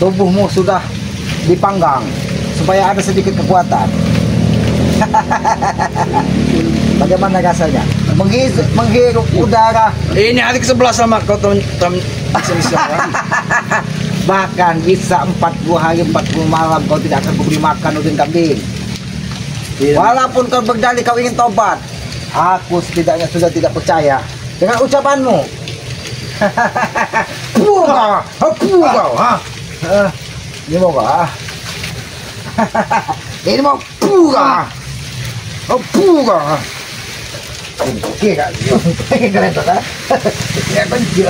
tubuhmu sudah dipanggang supaya ada sedikit kekuatan. Bagaimana rasanya? Menghirup udara. Ini hari ke-11 sama kau teman Bahkan bisa 40 hari 40 malam kau tidak akan kuberi makan udin kambing. Walaupun kau berdalih kau ingin tobat, aku setidaknya sudah tidak percaya dengan ucapanmu. Puga, puga, ha? Ini mau apa? Ini mau puga, puga. Oke kan? Keren tuh kan? Ya benci.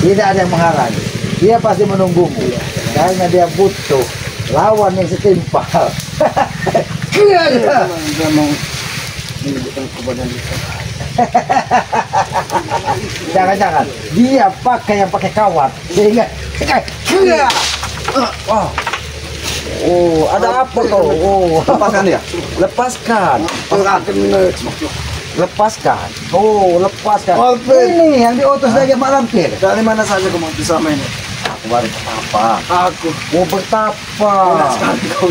Tidak ada yang menghalangi. Dia pasti menunggumu karena dia butuh lawan yang setimpal. Dia mau menunjukkan kebadan kita. Jangan-jangan dia pakai kawat sehingga oh, ada apa kau? Oh, Lepaskan dia. lepaskan. Lepaskan. Oh, lepaskan. Alvin. Ini yang diutus dari Mak Lampir. Dari mana saja kau mau bersama ini? Aku baru bertapa. Aku Mau bertapa. enak sekali kau.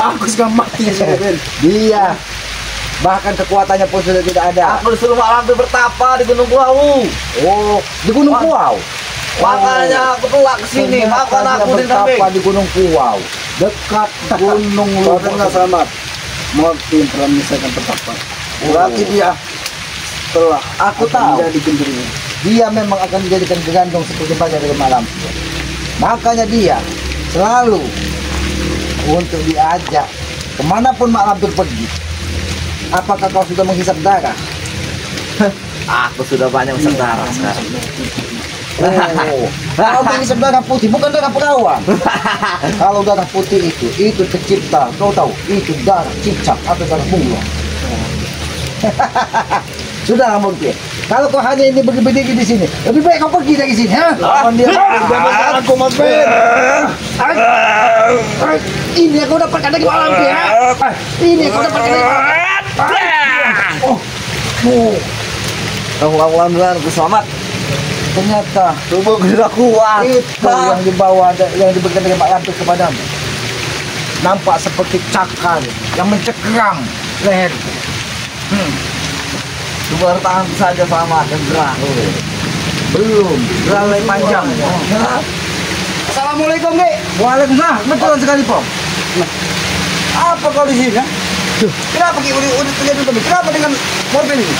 Aku sekarang mati sebenarnya. Dia bahkan kekuatannya pun sudah tidak ada. Aku disuruh Mak Lampir bertapa di Gunung Kuau. Oh, di Gunung Kuau. Makanya aku keluar ke sini, makan aku di bertapa kambing. di Gunung Kuau, dekat Gunung Kau Lubuk. dengar selamat. Mau pernah misalkan bertapa. Berarti dia telah Aku tahu. menjadi gendruwo. Dia memang akan dijadikan gegandung seperti bagai dari malam. Makanya dia selalu untuk diajak kemanapun Mak Lampir pergi. Apakah kau sudah menghisap darah? Aku sudah banyak saudara sekarang. Oh, kau menghisap darah putih, bukan darah perawan. Kalau darah putih itu tercipta, kau tahu, itu darah cicak atau darah bunglon. Sudahlah mungkin. Kalau kau hanya ini berdiri di sini, lebih baik kau pergi dari sini, ha? Lawan dia, bebaskan aku, Mas Ben. Ini yang kau dapatkan dari Mak Lampir, ha? Ini yang kau dapatkan dari Mak Lampir. Oh, Alhamdulillah, aku selamat. ternyata Tubuhku sudah kuat. itu yang dibawa, yang diberikan dari Mak Lampir kepadamu. Nampak seperti cakar yang mencekram leher. Coba bertahan saja sama dan gerak. Belum, Belalai panjang. Assalamualaikum, Dek. Waalaikumsalam. Betul sekali, Pom. Apa kau di sini? Kenapa Ki udah terjadi tadi? Kenapa dengan mobil ini?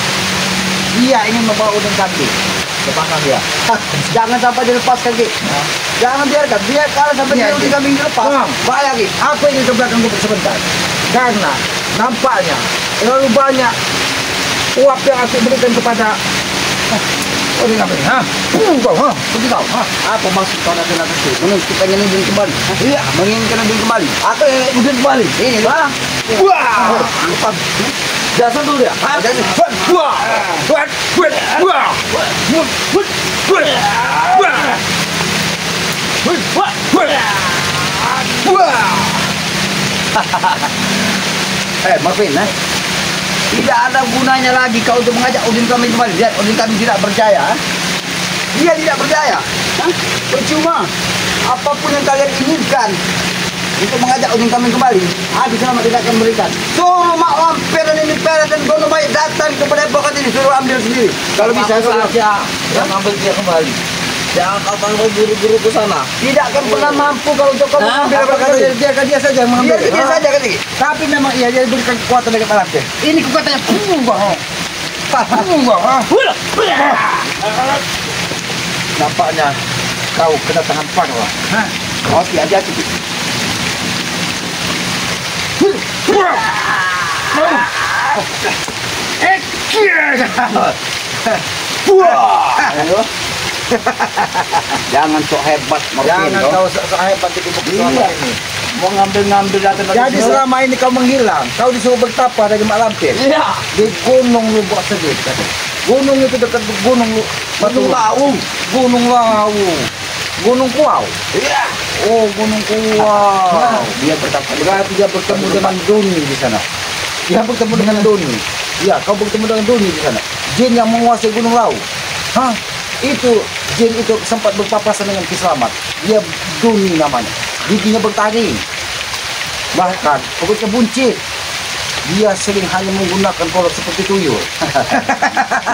Dia ingin membawa udang kambing. Lepaskan dia. Jangan sampai dilepaskan, Ki. Jangan biarkan. Dia kalau sampai dia udang kambing dilepas, bahaya, Ki. Apa ini ke belakang Ki sebentar? Karena nampaknya terlalu banyak uap yang aku berikan kepada udang kambing. Kau, pergi kau. Apa maksud kau nak kena kesini? Menuntut pengen udin kembali. Iya. Menginginkan udin kembali. Aku ingin udin kembali. Ini, Wah. Lepas. Dasar dulu dia. Marvin, Tidak ada gunanya lagi kau untuk mengajak udin kami kembali. Lihat, udin kami tidak berdaya. Dia tidak berdaya. Percuma. Apapun yang kalian inginkan untuk mengajak udin kami kembali, aku selama tidak akan memberikan. Suruh Mak Lampir dan ini Peret dan Gono Baik datang kepada pokat ini, suruh ambil sendiri. Kalau bisa saja, yang ambil dia kembali. Jangan kau panggil guru-guru ke sana. Tidak akan pernah mampu kalau untuk kau mengambil kata dia saja yang mengambil. Biar dia saja kan. Tapi memang iya dia berikan kekuatan dari Mak Lampir. Ini kekuatannya nampaknya kau kedatangan Parwa. Hati-hati. Jangan sok hebat, Jangan kau sok hebat di kubu Iya. ini. Mau ngambil data dari Jadi selama ini kau menghilang, kau disuruh bertapa dari Mak Lampir. Iya. Di Gunung Lubuk Sedit. Gunung itu dekat Gunung Gunung Lawu. Gunung Lawu. Gunung Kuau. Iya. Oh, Gunung Kuau. Dia bertapa. Berarti dia bertemu dengan Doni di sana. Dia bertemu dengan Doni. Iya, kau bertemu dengan Duni di sana. Jin yang menguasai Gunung Lau. Hah? Itu jin itu sempat berpapasan dengan Ki Slamet. Dia Duni namanya. Giginya bertaring. Bahkan perutnya buncit. Dia sering hanya menggunakan kolor seperti tuyul.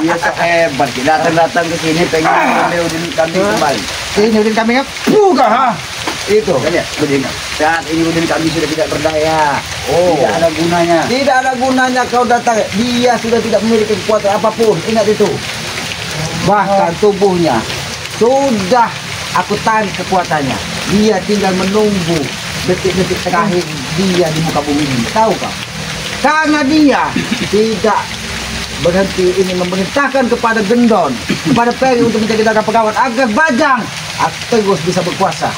Dia so hebat. Datang-datang ke sini pengen ambil udin kambing kembali. Ini udin kambing buka ha. Itu. Kan ya, udin. Saat ini udin kambing sudah tidak berdaya. Oh. Tidak ada gunanya. Tidak ada gunanya kau datang. Dia sudah tidak memiliki kekuatan apapun. Ingat itu. Bahkan tubuhnya sudah aku tarik kekuatannya. Dia tinggal menunggu detik-detik terakhir dia di muka bumi ini. Tahu kau? Karena dia tidak berhenti ini memerintahkan kepada Gendon, kepada Peri untuk mencari dagang pegawai agar Bajang terus bisa berkuasa.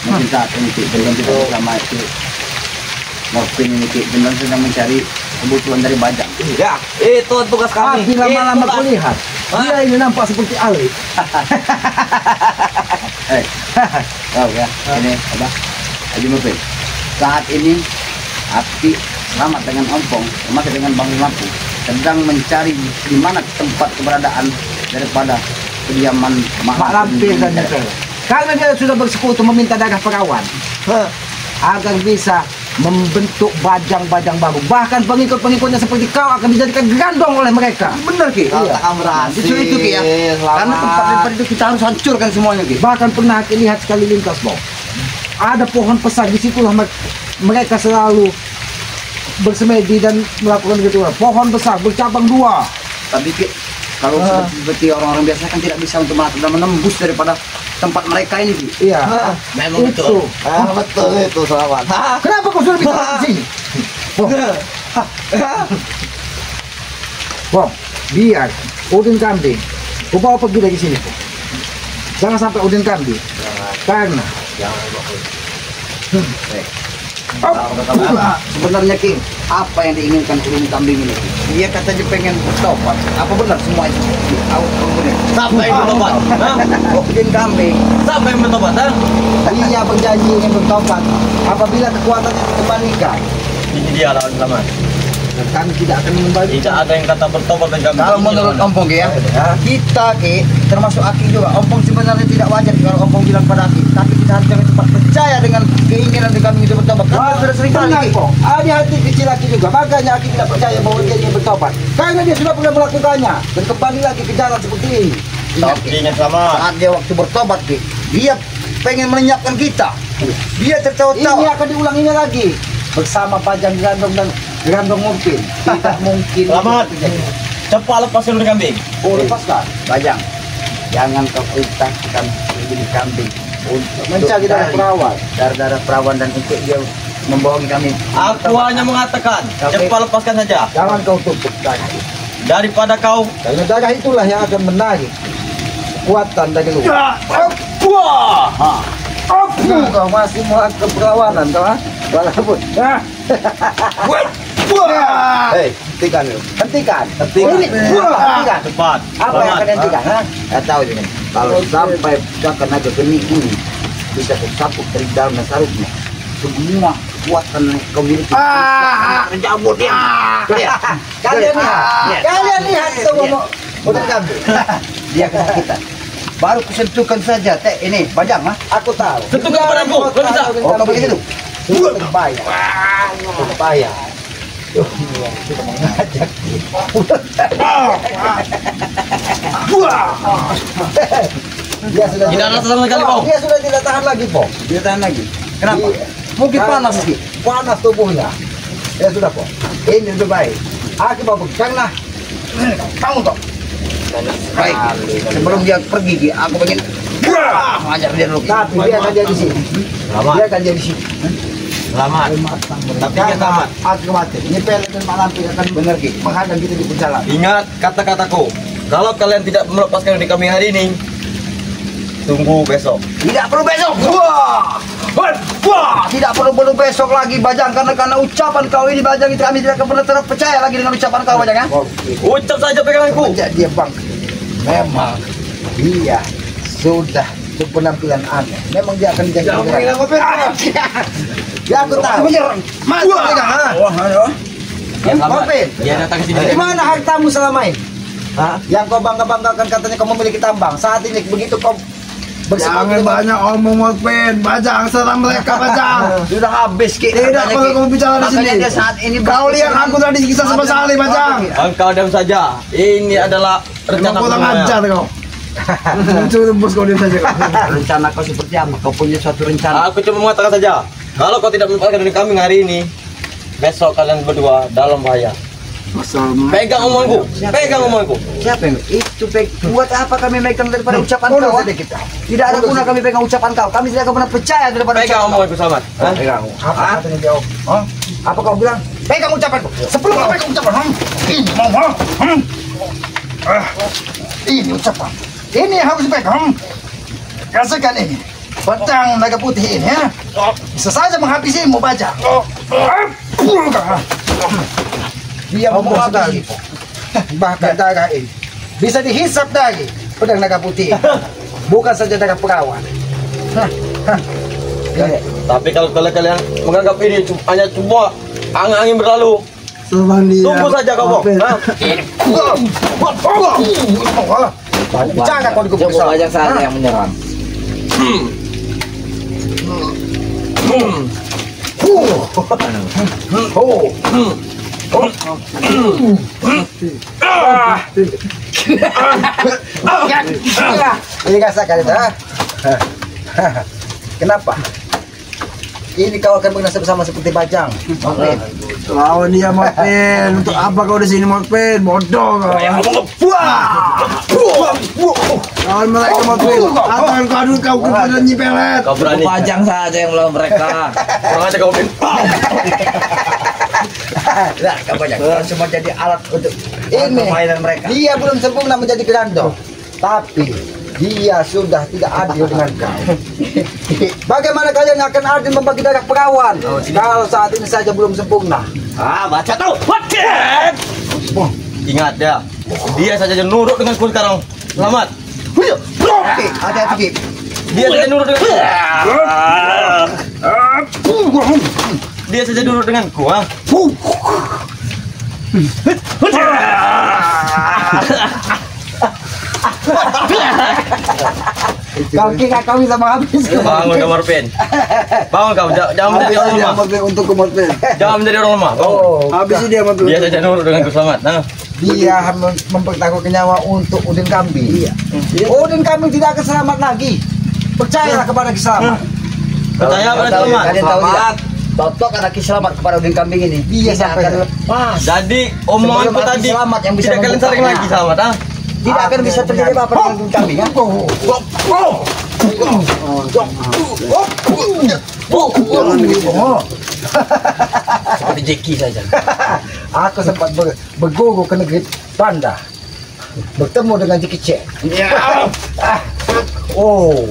Mungkin saat ini Gendon tidak bersama itu. Morfin ini Gendon sedang mencari kebutuhan dari Bajang. Ya, itu tugas kami. Tapi lama-lama kulihat dia ini nampak seperti Ali. Tahu ya, ini apa? Haji Morfin. Saat ini Api Slamet dengan Ompong, termasuk dengan Bang Limaku, sedang mencari di mana tempat keberadaan daripada kediaman Mak Lampir dan Nyepel. Karena dia sudah bersekutu meminta dagang perawan agar bisa membentuk bajang-bajang baru. Bahkan pengikut-pengikutnya seperti kau akan dijadikan gandong oleh mereka. Benar Ki? Iya. berhasil. Itu Ki ya. Karena tempat itu kita harus hancurkan semuanya Ki. Bahkan pernah Ki lihat sekali lintas bau. Ada pohon besar, disitulah mereka selalu bersemedi dan melakukan ritual. Pohon besar bercabang 2. Tapi Ki, kalau seperti orang-orang biasa kan tidak bisa untuk menembus daripada tempat mereka ini Ki. Iya. Memang itu. betul. Betul itu Slamet. Kenapa kau sudah bisa di sini? Bom, biar udin kambing kau bawa pergi dari sini. Bom. Jangan sampai udin kambing. Karena Sebenarnya Ki, apa yang diinginkan udin kambing ini? Dia katanya pengen bertobat. Apa benar semua itu? Siapa yang bertobat? Udin kambing. Siapa yang bertobat? dia berjanji ingin bertobat apabila kekuatannya dikembalikan. Ini dia lawan Slamet. Kami tidak akan mengembalikan. Tidak ada yang kata bertobat dan kami. Kalau menurut Ompong Ki ya, kita Ki, termasuk Aki juga. Ompong sebenarnya tidak wajar kalau Ompong bilang pada Aki. Tapi kita harus jangan cepat percaya dengan keinginan dari kami itu bertobat. Karena sudah sering kali Ki. Ada hati kecil Aki juga. Makanya Aki tidak percaya bahwa dia ingin bertobat. Karena dia sudah pernah melakukannya dan kembali lagi ke jalan seperti ini. Tapi ingat Slamet. Saat dia waktu bertobat Ki, dia pengen melenyapkan kita. Dia Ini tertawa-tawa. akan diulanginya lagi bersama Bajang Grandong dan Grandong Mungkin. Tidak mungkin. Slamet. Cepat lepaskan udin kambing. Oh, lepaskan. Bajang, jangan kau perintahkan udin kambing untuk Mencari darah perawan. darah perawan dan untuk dia membohongi kami. Aku hanya mengatakan, cepat lepaskan saja. Jangan kau tutup darah. Daripada kau Karena darah itulah yang akan menarik kekuatan dari luar. Kau masih mau keperawanan kau ha? Walaupun Hei, hentikan lu. hentikan. Hentikan. Ini hentikan. cepat. Apa yang akan dihentikan? Ha? Saya tahu ini. Kalau sampai bahkan aja benih ini bisa tersapuk dari dalam dan sarupnya, semua kekuatan yang kau miliki terjabut dia. Kalian lihat. Kalian lihat semua udah kambing. Dia kesakitan. Baru kusentuhkan saja teh ini Bajang ha. Aku tahu. Sentuhkan kepadaku, kau bisa. Oh kau begitu. Berbahaya. Berbahaya. Kita mengajak dia sudah Tidak ada sama sekali, Pong. Dia sudah tidak tahan lagi, Pong. Dia tahan lagi. Kenapa? Iya. Mungkin panas sih. Panas tubuhnya. Ya sudah, Pong. Ini sudah baik. Aku bawa karena kamu toh. Baik. Sebelum dia pergi, Ki, aku pengen ngajar dia dulu. Ki. Tapi dia akan jadi di sini. Selamat. Dia akan jadi di sini. Selamat. Tapi ingat Slamet. Aku mati. Nyepel dan Mak Lampir akan Benar Ki. menghadang kita di jalan. Ingat kata-kataku. Kalau kalian tidak melepaskan udin kami hari ini, tunggu besok. Tidak perlu besok. Wah, tidak perlu besok lagi Bajang karena ucapan kau ini Bajang itu kami tidak akan pernah terpercaya lagi dengan ucapan kau Bajang ya. Ucap saja peganganku. Sejak dia bangkit, memang dia sudah berpenampilan aneh. Memang dia akan menjadi Ya aku tahu. Mas pegang ha. Ya, selamat. Morfin, Dia datang ke sini. di mana hartamu selama ini? Yang kau bangga-banggakan katanya kau memiliki tambang. Saat ini begitu kau Jangan banyak omong Morfin, Bajang serang mereka Bajang. sudah habis Ki. Tidak perlu kamu bicara di Makanya sini. dia saat ini Kau lihat aku tadi kisah sama sekali Bajang. Engkau diam saja. Ini adalah rencana Kau kurang semuanya. ajar kau. Coba tembus kau diam saja kau. rencana kau seperti apa? Kau punya suatu rencana. Aku cuma mengatakan saja, kalau kau tidak melepaskan dari kambing hari ini, besok kalian berdua dalam bahaya. Pegang omonganku, pegang omonganku. Siapa yang itu buat apa kami megang daripada ucapan kau? Tidak ada guna kami pegang ucapan kau. Kami tidak akan pernah percaya daripada Pegang ucapan kau. omonganku, Selamat. Hah? Pegang. Apa katanya jawab? Hah? Apa kau bilang? Pegang ucapanku. Sebelum kau pegang ucapan, ini mau ini ucapan. Ini yang harus dipegang. Rasakan ini. Pedang naga putih ini ya. Bisa saja menghabisimu baca. Dia menghabisi. Bahkan darah ini bisa dihisap dari pedang naga putih. Bukan saja darah perawan. Tapi kalau kalian menganggap ini hanya cuma angin berlalu, Serang dia. tunggu saja kau, Bok. Hah? Bicara kau di kubu Cukup banyak saja yang menyerang. Ini rasakan itu. Kenapa? Ini kau akan bernasib sama seperti Bajang. Oke. Lawan dia Morfin. Untuk apa kau di sini Morfin? Bodoh kau. Lawan mereka Morfin. Atakan kau dulu kau kemudian nyipelet. Kau berani. Pajang saja yang melawan mereka. Kurang aja kau, Bin. Nah, kau Bajang. Kau cuma jadi alat untuk ini. Permainan mereka. Dia belum sempurna menjadi gerandong. Tapi dia sudah tidak adil dengan kau. Bagaimana kalian akan adil membagi darah perawan? Kalau saat ini saja belum sempurna. Baca tahu. Ingat ya, dia saja nurut dengan ku sekarang. Selamat. Oke, hati-hati. Dia saja nurut dengan Dia saja nurut denganku, ha? Kau kira kau bisa menghabiskan? Bangun kau, Morfin. Bangun kau, jangan menjadi orang lemah. Untuk ke Morfin. Jangan menjadi orang lemah. Bangun. Oh, Habis dia Morfin. Dia saja nurut denganku, Selamat. Nah, dia mempertaruhkan nyawa untuk Udin Kambing. Udin Kambing tidak akan selamat lagi. Percayalah kepada Kiselamat. percaya pada Selamat. Kalian tahu tidak? Totok anak Kiselamat kepada Udin Kambing ini. Dia tidak sampai akan lepas. Jadi omonganku Sebelum tadi Selamat yang bisa tidak kalian saring membukanya. lagi, Selamat, ha? Tidak akan bisa terjadi apa-apa dengan Udin Kambing. Ya? Jangan begitu. Seperti Jeki saja. Aku sempat berguru ke negeri Panda. Bertemu dengan Jeki Chan. Oh,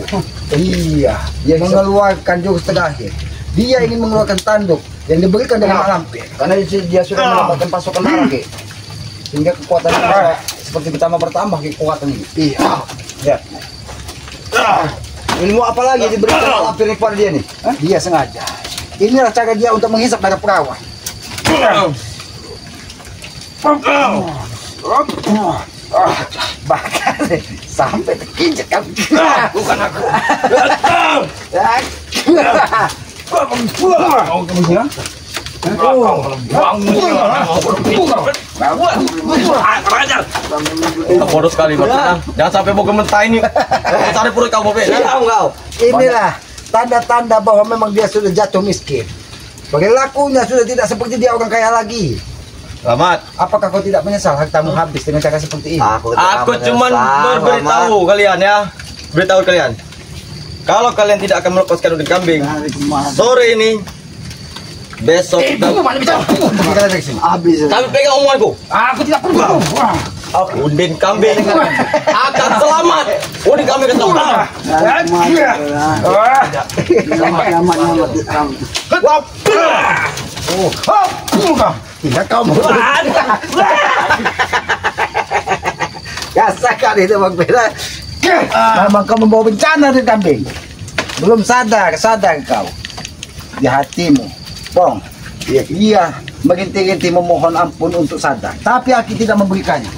iya. Dia mengeluarkan jurus terakhir. Dia ingin mengeluarkan tanduk yang diberikan dengan Mak Lampir. Karena dia sudah mendapatkan pasukan darah, Ki. Sehingga kekuatan bisa seperti pertama bertambah kekuatan ini. Iya. Ya. Ilmu apa lagi yang diberikan Mak Lampir kepada dia nih? Dia sengaja. Inilah cara dia untuk menghisap darah perawan. Bahkan sampai terkincit kan? Bukan aku. Kamu bilang? Bodoh sekali, Morfin. Jangan sampai mau gementar ini. Kau cari perut kau, Morfin. Tahu kau? Inilah tanda-tanda bahwa memang dia sudah jatuh miskin. Perilakunya sudah tidak seperti dia orang kaya lagi. Selamat. Apakah kau tidak menyesal hartamu habis dengan cara seperti ini? Aku cuman berberitahu kalian ya. Beritahu kalian. Kalau kalian tidak akan melepaskan Udin Kambing sore ini, besok Kalian dari sini. Habis. kami pegang omonganku. Aku tidak perlu. Udin Kambing akan selamat. Udin Kambing akan selamat. Tidak kau mau. Rasakan itu Bang Beda. Memang kau membawa bencana di kambing. Belum sadar kau di hatimu, Pong. Dia menginti-inti memohon ampun untuk sadar. Tapi Aki tidak memberikannya.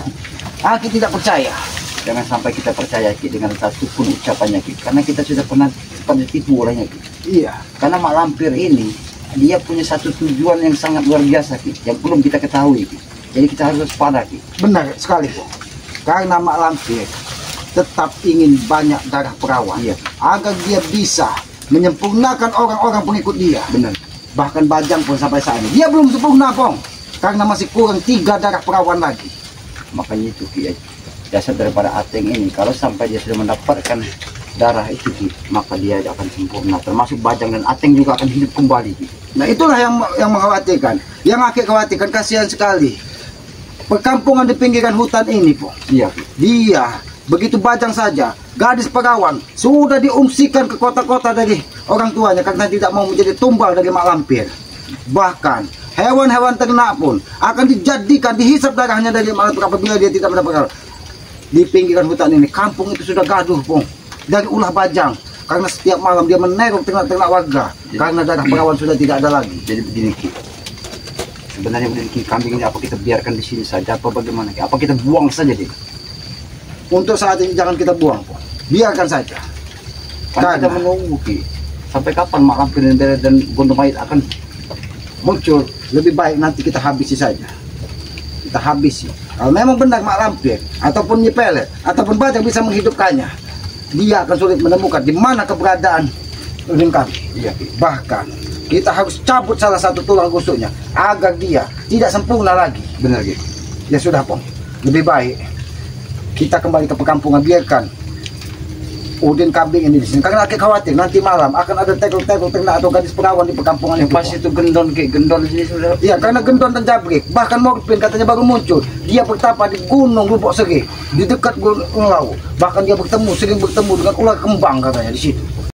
Aki tidak percaya. Jangan sampai kita percaya Ki dengan satu pun ucapannya Ki, karena kita sudah pernah ditipu olehnya Ki. Iya. Karena mak lampir ini dia punya satu tujuan yang sangat luar biasa Ki, yang belum kita ketahui Ki. Jadi kita harus waspada Ki. Benar sekali, Pong. Karena mak lampir tetap ingin banyak darah perawan. Iya. Agar dia bisa menyempurnakan orang-orang pengikut dia. Benar. Bahkan Bajang pun sampai saat ini dia belum sempurna, Pong. Karena masih kurang 3 darah perawan lagi. Makanya itu Ki, dasar daripada Ateng ini, kalau sampai dia sudah mendapatkan darah itu Ki, maka dia akan sempurna. Termasuk Bajang dan Ateng juga akan hidup kembali Ki. Nah, itulah yang mengkhawatirkan. Yang Aki khawatirkan, kasihan sekali perkampungan di pinggiran hutan ini, Pong. Iya Ki. Dia begitu Bajang saja, gadis perawan sudah diungsikan ke kota-kota dari orang tuanya karena tidak mau menjadi tumbal dari mak lampir. Bahkan hewan-hewan ternak pun akan dijadikan, dihisap darahnya dari mak lampir apabila dia tidak mendapatkan. Di pinggiran hutan ini, kampung itu sudah gaduh, Pong, dari ulah Bajang. Karena setiap malam dia meneror ternak-ternak warga. Karena darah perawan sudah tidak ada lagi. Jadi begini Ki, sebenarnya begini Ki, kambing ini apa kita biarkan di sini saja, apa bagaimana Ki? Apa kita buang saja dia? Untuk saat ini jangan kita buang, Pong. Biarkan saja. Karena kita menunggu Ki, sampai kapan mak lampir dan gondong mayit akan muncul. Lebih baik nanti kita habisi saja. Kita habisi. Kalau memang benar mak lampir ataupun Nyipele ataupun Bajang bisa menghidupkannya, dia akan sulit menemukan di mana keberadaan Udin kami. Iya. Bahkan kita harus cabut salah satu tulang rusuknya agar dia tidak sempurna lagi. Benar Ki. Ya sudah, Pong. Lebih baik kita kembali ke perkampungan, biarkan Udin kambing ini di sini. Karena Aki khawatir nanti malam akan ada tegok-tegok ternak atau gadis perawan di perkampungan Yang itu. pas itu gendon Ki, gendon di sini sudah. Iya, karena Gendon dan Jabrik, bahkan Morpin katanya baru muncul. Dia bertapa di Gunung Lubuk Seri, di dekat Gunung Lawu. Bahkan dia sering bertemu dengan ular kembang katanya di situ.